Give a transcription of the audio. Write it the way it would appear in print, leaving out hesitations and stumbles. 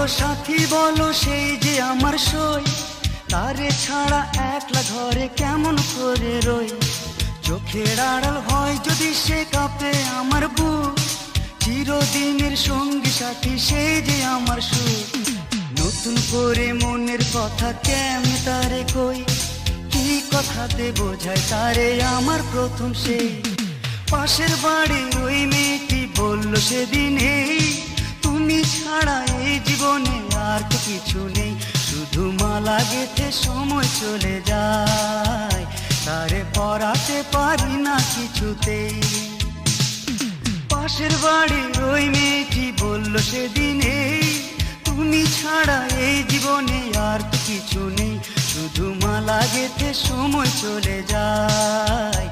বলো সাথী বলো সেই যে আমার সই, তারে ছাড়া একলা ঘরে কেমন করে রই। চোখের আড়াল হয় যদি সে কাঁপে আমার বুক, চিরদিনের সঙ্গী সাথী সেই যে আমার সুখ। নতুন করে মনের কথা কেমন তারে কই, কি কথাতে বোঝায় তারে আমার প্রথম সেই। পাশের বাড়ির ওই মেয়েটি বলল সেদিনে, তুমি ছাড়া এই জীবনে আর তো কিছু নেই, শুধু মালা গেঁথে সময় চলে যায়, তারে পরাতে পারি না কিছুতেই। পাশের বাড়ির ওই মেয়েটি বলল সেদিনে, তুমি ছাড়া এই জীবনে আর তো কিছু নেই, শুধু মালা গেঁথে সময় চলে যায়,